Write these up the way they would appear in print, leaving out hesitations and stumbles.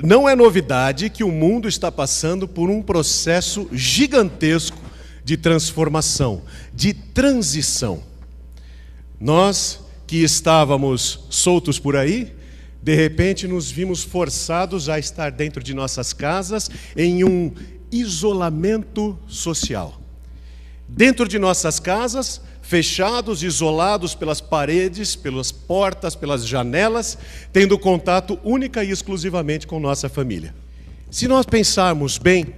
Não é novidade que o mundo está passando por um processo gigantesco de transformação, de transição. Nós que estávamos soltos por aí, de repente nos vimos forçados a estar dentro de nossas casas em um isolamento social. Dentro de nossas casas, fechados, isolados pelas paredes, pelas portas, pelas janelas, tendo contato única e exclusivamente com nossa família. Se nós pensarmos bem,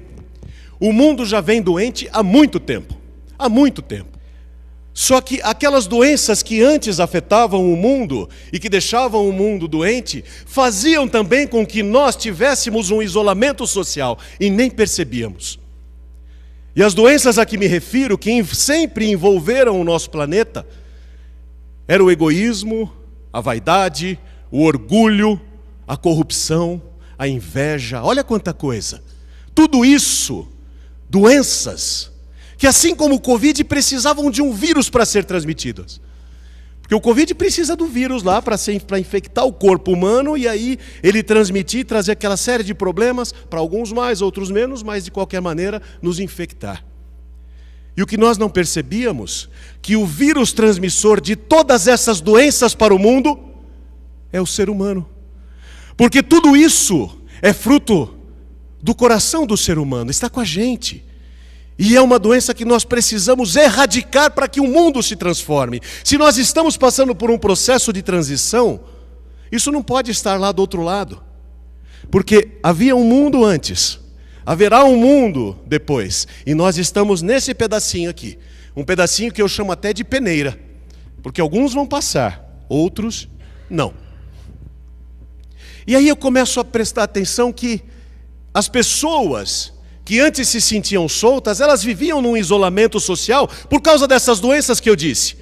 o mundo já vem doente há muito tempo. Há muito tempo. Só que aquelas doenças que antes afetavam o mundo e que deixavam o mundo doente, faziam também com que nós tivéssemos um isolamento social e nem percebíamos. E as doenças a que me refiro, que sempre envolveram o nosso planeta, era o egoísmo, a vaidade, o orgulho, a corrupção, a inveja, olha quanta coisa. Tudo isso, doenças, que assim como o Covid precisavam de um vírus para ser transmitidas. Porque o Covid precisa do vírus lá para infectar o corpo humano e aí ele transmitir, trazer aquela série de problemas, para alguns mais, outros menos, mas de qualquer maneira nos infectar. E o que nós não percebíamos, que o vírus transmissor de todas essas doenças para o mundo é o ser humano. Porque tudo isso é fruto do coração do ser humano, está com a gente. E é uma doença que nós precisamos erradicar para que o mundo se transforme. Se nós estamos passando por um processo de transição, isso não pode estar lá do outro lado. Porque havia um mundo antes, haverá um mundo depois. E nós estamos nesse pedacinho aqui. Um pedacinho que eu chamo até de peneira. Porque alguns vão passar, outros não. E aí eu começo a prestar atenção que as pessoas que antes se sentiam soltas, elas viviam num isolamento social por causa dessas doenças que eu disse.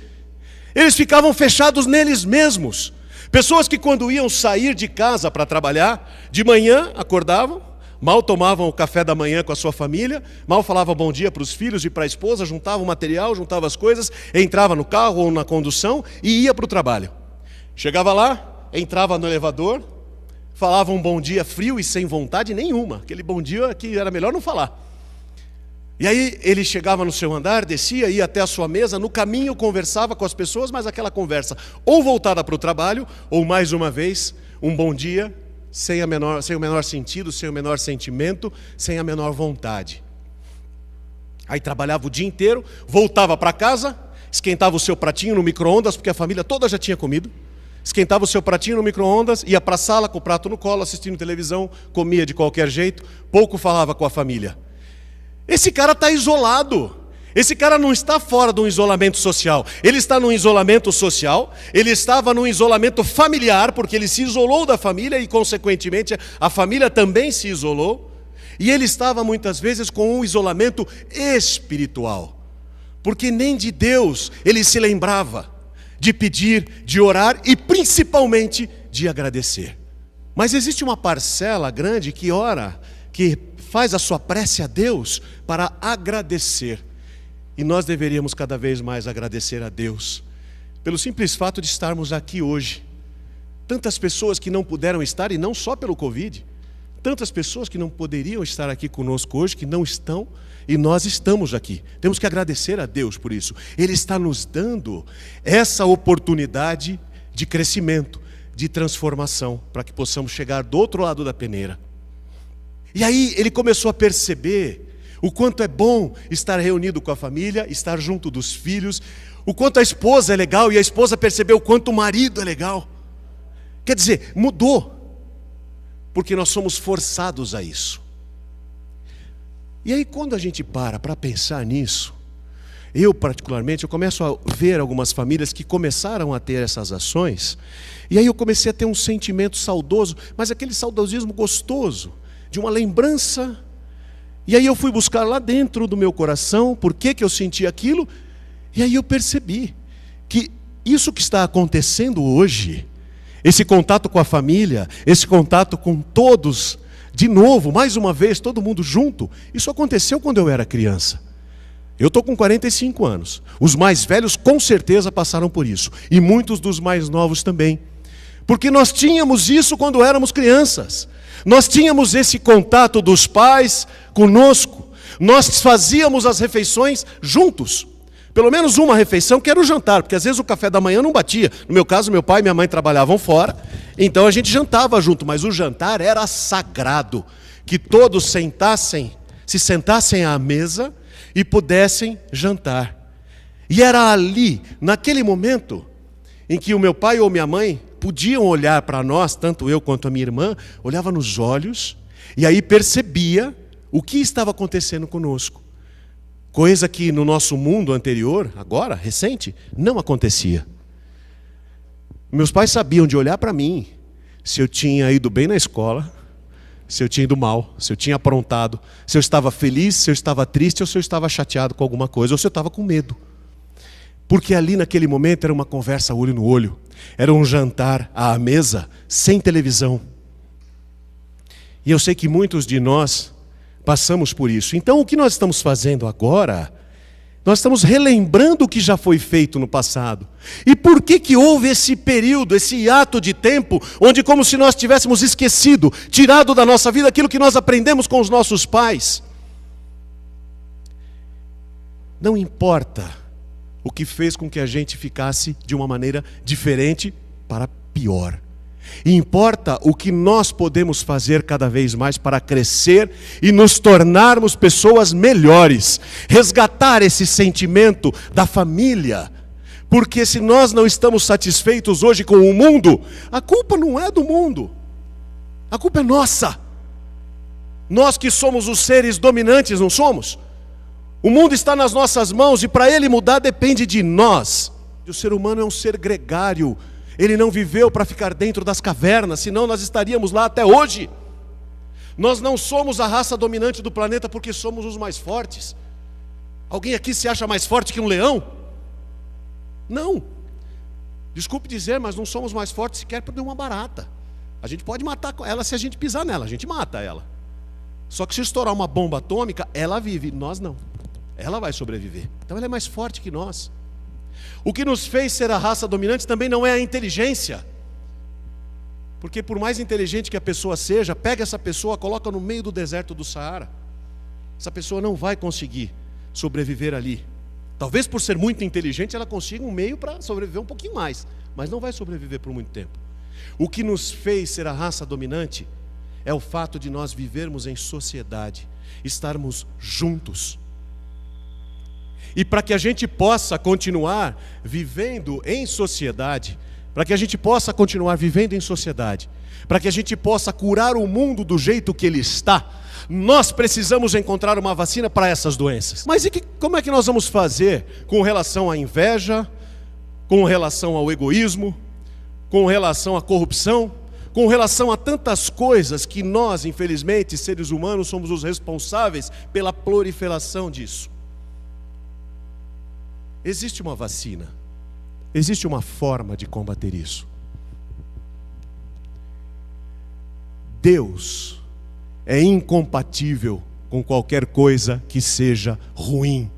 Eles ficavam fechados neles mesmos. Pessoas que quando iam sair de casa para trabalhar, de manhã acordavam, mal tomavam o café da manhã com a sua família, mal falavam bom dia para os filhos e para a esposa, juntavam o material, juntavam as coisas, entrava no carro ou na condução e ia para o trabalho. Chegava lá, entrava no elevador, falava um bom dia frio e sem vontade nenhuma. Aquele bom dia que era melhor não falar. E aí ele chegava no seu andar, descia, ia até a sua mesa, no caminho conversava com as pessoas, mas aquela conversa ou voltada para o trabalho, ou mais uma vez, um bom dia, sem o menor sentido, sem o menor sentimento, sem a menor vontade. Aí trabalhava o dia inteiro, voltava para casa, esquentava o seu pratinho no micro-ondas, porque a família toda já tinha comido. Esquentava o seu pratinho no micro-ondas, ia para a sala com o prato no colo, assistindo televisão, comia de qualquer jeito, pouco falava com a família. Esse cara está isolado. Esse cara não está fora de um isolamento social. Ele está num isolamento social, ele estava num isolamento familiar, porque ele se isolou da família e, consequentemente, a família também se isolou. E ele estava, muitas vezes, com um isolamento espiritual. Porque nem de Deus ele se lembrava de pedir, de orar e principalmente de agradecer. Mas existe uma parcela grande que ora, que faz a sua prece a Deus para agradecer. E nós deveríamos cada vez mais agradecer a Deus, pelo simples fato de estarmos aqui hoje. Tantas pessoas que não puderam estar, e não só pelo Covid, tantas pessoas que não poderiam estar aqui conosco hoje, que não estão, e nós estamos aqui. Temos que agradecer a Deus por isso. Ele está nos dando essa oportunidade de crescimento, de transformação, para que possamos chegar do outro lado da peneira. E aí ele começou a perceber o quanto é bom estar reunido com a família, estar junto dos filhos, o quanto a esposa é legal, e a esposa percebeu o quanto o marido é legal. Quer dizer, mudou, porque nós somos forçados a isso. E aí quando a gente para pensar nisso, eu particularmente, eu começo a ver algumas famílias que começaram a ter essas ações, e aí eu comecei a ter um sentimento saudoso, mas aquele saudosismo gostoso, de uma lembrança. E aí eu fui buscar lá dentro do meu coração, por que eu senti aquilo, e aí eu percebi que isso que está acontecendo hoje, esse contato com a família, esse contato com todos, de novo, mais uma vez, todo mundo junto, isso aconteceu quando eu era criança. Eu estou com 45 anos. Os mais velhos com certeza passaram por isso. E muitos dos mais novos também. Porque nós tínhamos isso quando éramos crianças. Nós tínhamos esse contato dos pais conosco. Nós fazíamos as refeições juntos. Pelo menos uma refeição, que era o jantar, porque às vezes o café da manhã não batia. No meu caso, meu pai e minha mãe trabalhavam fora, então a gente jantava junto, mas o jantar era sagrado. Que todos se sentassem à mesa e pudessem jantar. E era ali, naquele momento, em que o meu pai ou minha mãe podiam olhar para nós, tanto eu quanto a minha irmã, olhava nos olhos, e aí percebia o que estava acontecendo conosco. Coisa que no nosso mundo anterior, agora, recente, não acontecia. Meus pais sabiam de olhar para mim, se eu tinha ido bem na escola, se eu tinha ido mal, se eu tinha aprontado, se eu estava feliz, se eu estava triste, ou se eu estava chateado com alguma coisa, ou se eu estava com medo. Porque ali naquele momento era uma conversa olho no olho, era um jantar à mesa, sem televisão. E eu sei que muitos de nós passamos por isso. Então o que nós estamos fazendo agora? Nós estamos relembrando o que já foi feito no passado. E por que houve esse período, esse hiato de tempo, onde como se nós tivéssemos esquecido, tirado da nossa vida aquilo que nós aprendemos com os nossos pais? Não importa o que fez com que a gente ficasse de uma maneira diferente para pior. E importa o que nós podemos fazer cada vez mais para crescer e nos tornarmos pessoas melhores. Resgatar esse sentimento da família. Porque se nós não estamos satisfeitos hoje com o mundo, a culpa não é do mundo. A culpa é nossa. Nós que somos os seres dominantes, não somos? O mundo está nas nossas mãos e para ele mudar depende de nós. O ser humano é um ser gregário. Ele não viveu para ficar dentro das cavernas, senão nós estaríamos lá até hoje. Nós não somos a raça dominante do planeta porque somos os mais fortes. Alguém aqui se acha mais forte que um leão? Não. Desculpe dizer, mas não somos mais fortes sequer por uma barata. A gente pode matar ela se a gente pisar nela, a gente mata ela. Só que se estourar uma bomba atômica, ela vive, nós não. Ela vai sobreviver. Então ela é mais forte que nós. O que nos fez ser a raça dominante também não é a inteligência. Porque por mais inteligente que a pessoa seja, pega essa pessoa, coloca no meio do deserto do Saara. Essa pessoa não vai conseguir sobreviver ali. Talvez por ser muito inteligente ela consiga um meio para sobreviver um pouquinho mais, mas não vai sobreviver por muito tempo. O que nos fez ser a raça dominante é o fato de nós vivermos em sociedade, estarmos juntos. E para que a gente possa continuar vivendo em sociedade, para que a gente possa continuar vivendo em sociedade, para que a gente possa curar o mundo do jeito que ele está, nós precisamos encontrar uma vacina para essas doenças. Mas como é que nós vamos fazer com relação à inveja, com relação ao egoísmo, com relação à corrupção, com relação a tantas coisas que nós, infelizmente, seres humanos, somos os responsáveis pela proliferação disso? Existe uma vacina, existe uma forma de combater isso. Deus é incompatível com qualquer coisa que seja ruim.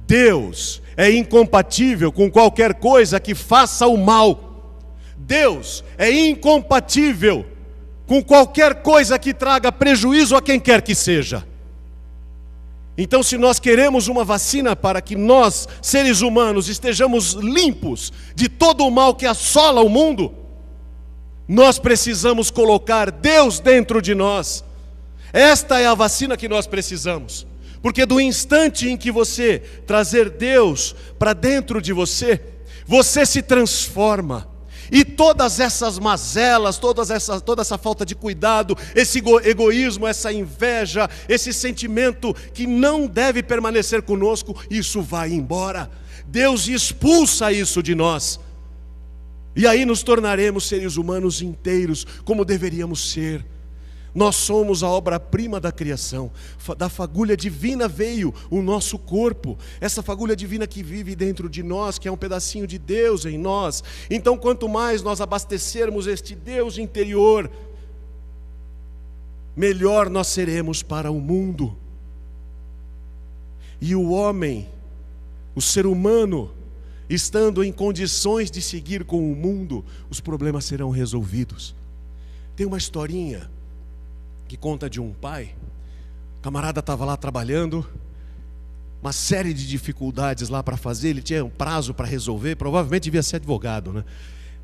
Deus é incompatível com qualquer coisa que faça o mal. Deus é incompatível com qualquer coisa que traga prejuízo a quem quer que seja. Então, se nós queremos uma vacina para que nós, seres humanos, estejamos limpos de todo o mal que assola o mundo, nós precisamos colocar Deus dentro de nós. Esta é a vacina que nós precisamos. Porque do instante em que você trazer Deus para dentro de você, você se transforma. E todas essas mazelas, toda essa falta de cuidado, esse egoísmo, essa inveja, esse sentimento que não deve permanecer conosco, isso vai embora. Deus expulsa isso de nós. E aí nos tornaremos seres humanos inteiros, como deveríamos ser. Nós somos a obra-prima da criação. Da fagulha divina veio o nosso corpo. Essa fagulha divina que vive dentro de nós, que é um pedacinho de Deus em nós. Então, quanto mais nós abastecermos este Deus interior, melhor nós seremos para o mundo. E o homem, o ser humano, estando em condições de seguir com o mundo, os problemas serão resolvidos. Tem uma historinha que conta de um pai. O camarada estava lá trabalhando, uma série de dificuldades lá para fazer, ele tinha um prazo para resolver, provavelmente devia ser advogado, né?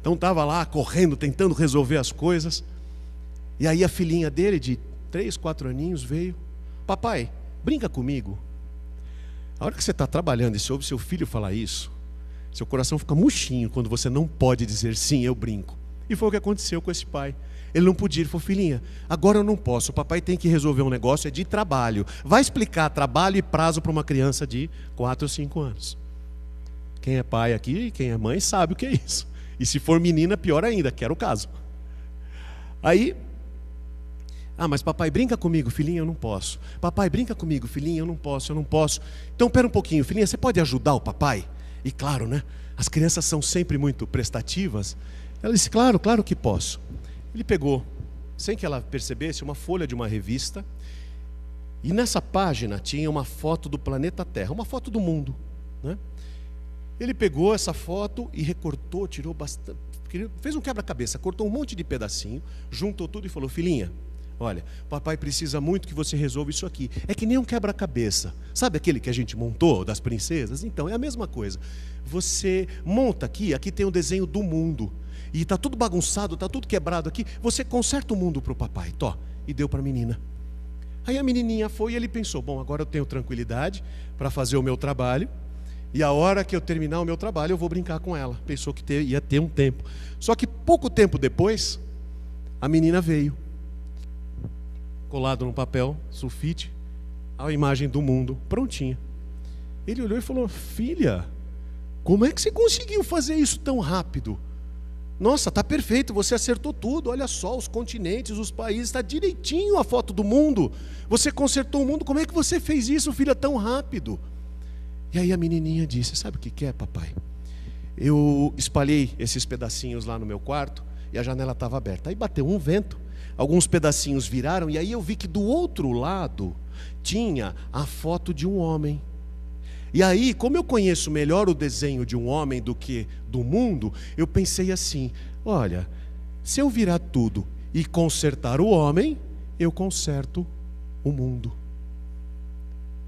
Então estava lá correndo, tentando resolver as coisas. E aí a filhinha dele, de 3, 4 aninhos, veio: papai, brinca comigo. A hora que você está trabalhando e você ouve seu filho falar isso, seu coração fica murchinho quando você não pode dizer sim, eu brinco. E foi o que aconteceu com esse pai. Ele não podia, ele falou: filhinha, agora eu não posso, o papai tem que resolver um negócio, é de trabalho. Vai explicar trabalho e prazo para uma criança de 4 ou 5 anos. Quem é pai aqui, quem é mãe, sabe o que é isso. E se for menina, pior ainda, que era o caso. Aí, mas papai, brinca comigo, filhinha, eu não posso. Papai, brinca comigo, filhinha, eu não posso. Então, pera um pouquinho, filhinha, você pode ajudar o papai? E claro, né? As crianças são sempre muito prestativas. Ela disse: claro que posso. Ele pegou, sem que ela percebesse, uma folha de uma revista. E nessa página tinha uma foto do planeta Terra, uma foto do mundo, né? Ele pegou essa foto e recortou, tirou bastante, fez um quebra-cabeça, cortou um monte de pedacinho, juntou tudo e falou: filhinha, olha, papai precisa muito que você resolva isso aqui. É que nem um quebra-cabeça. Sabe aquele que a gente montou, das princesas? Então, é a mesma coisa. Você monta aqui tem o desenho do mundo. E está tudo bagunçado, está tudo quebrado aqui. Você conserta o mundo para o papai. E deu para a menina. Aí a menininha foi e ele pensou: bom, agora eu tenho tranquilidade para fazer o meu trabalho. E a hora que eu terminar o meu trabalho, eu vou brincar com ela. Pensou que ia ter um tempo. Só que pouco tempo depois, a menina veio. Colado no papel, sulfite, a imagem do mundo, prontinha. Ele olhou e falou: filha, como é que você conseguiu fazer isso tão rápido? Nossa, está perfeito, você acertou tudo. Olha só, os continentes, os países, está direitinho a foto do mundo. Você consertou o mundo, como é que você fez isso, filha, tão rápido? E aí a menininha disse: sabe o que é, papai? Eu espalhei esses pedacinhos lá no meu quarto e a janela estava aberta. Aí bateu um vento, alguns pedacinhos viraram e aí eu vi que do outro lado tinha a foto de um homem. E aí, como eu conheço melhor o desenho de um homem do que do mundo, eu pensei assim: olha, se eu virar tudo e consertar o homem, eu conserto o mundo.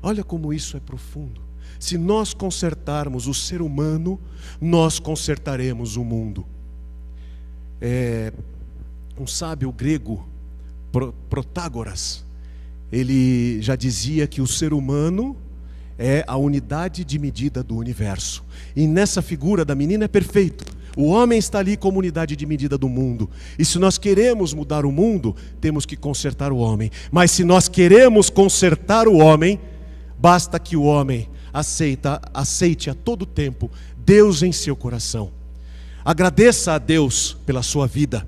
Olha como isso é profundo. Se nós consertarmos o ser humano, nós consertaremos o mundo. Um sábio grego, Protágoras, ele já dizia que o ser humano é a unidade de medida do universo. E nessa figura da menina é perfeito. O homem está ali como unidade de medida do mundo. E se nós queremos mudar o mundo, temos que consertar o homem. Mas se nós queremos consertar o homem, basta que o homem aceite a todo tempo Deus em seu coração. Agradeça a Deus pela sua vida.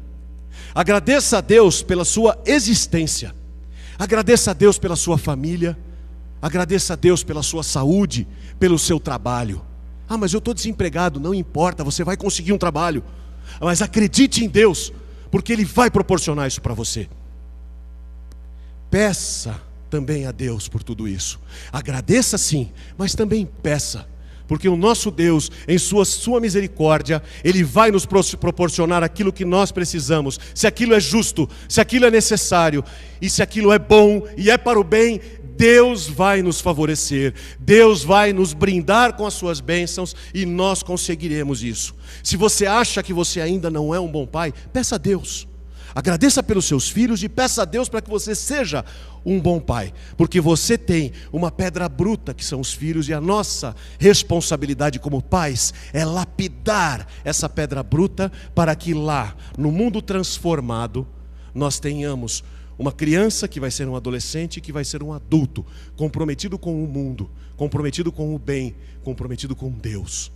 Agradeça a Deus pela sua existência. Agradeça a Deus pela sua família. Agradeça a Deus pela sua saúde, pelo seu trabalho. Mas eu estou desempregado. Não importa, você vai conseguir um trabalho. Mas acredite em Deus, porque Ele vai proporcionar isso para você. Peça também a Deus por tudo isso. Agradeça sim, mas também peça. Porque o nosso Deus, em sua misericórdia, Ele vai nos proporcionar aquilo que nós precisamos. Se aquilo é justo, se aquilo é necessário, e se aquilo é bom e é para o bem, Deus vai nos favorecer, Deus vai nos brindar com as suas bênçãos e nós conseguiremos isso. Se você acha que você ainda não é um bom pai, peça a Deus. Agradeça pelos seus filhos e peça a Deus para que você seja um bom pai. Porque você tem uma pedra bruta que são os filhos e a nossa responsabilidade como pais é lapidar essa pedra bruta para que lá, no mundo transformado, nós tenhamos uma criança que vai ser um adolescente, que vai ser um adulto, comprometido com o mundo, comprometido com o bem, comprometido com Deus.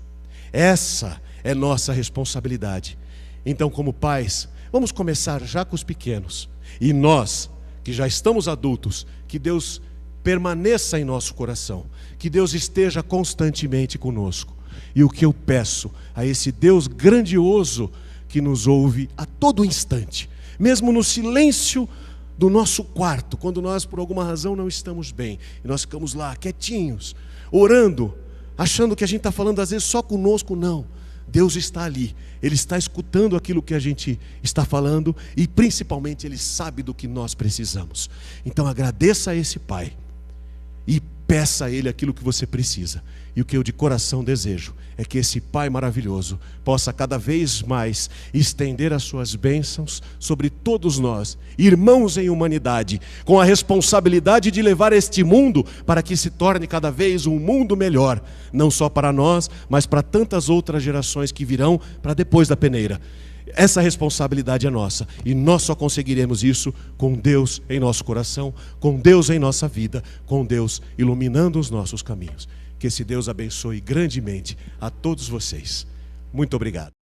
Essa é nossa responsabilidade. Então, como pais, vamos começar já com os pequenos. E nós, que já estamos adultos, que Deus permaneça em nosso coração, que Deus esteja constantemente conosco. E o que eu peço a esse Deus grandioso que nos ouve a todo instante, mesmo no silêncio do nosso quarto, quando nós por alguma razão não estamos bem, e nós ficamos lá quietinhos, orando achando que a gente está falando às vezes só conosco. Não, Deus está ali, Ele está escutando aquilo que a gente está falando e principalmente Ele sabe do que nós precisamos. Então agradeça a esse Pai e peça a Ele aquilo que você precisa. E o que eu de coração desejo é que esse Pai maravilhoso possa cada vez mais estender as suas bênçãos sobre todos nós, irmãos em humanidade, com a responsabilidade de levar este mundo para que se torne cada vez um mundo melhor, não só para nós, mas para tantas outras gerações que virão para depois da peneira. Essa responsabilidade é nossa e nós só conseguiremos isso com Deus em nosso coração, com Deus em nossa vida, com Deus iluminando os nossos caminhos. Que esse Deus abençoe grandemente a todos vocês. Muito obrigado.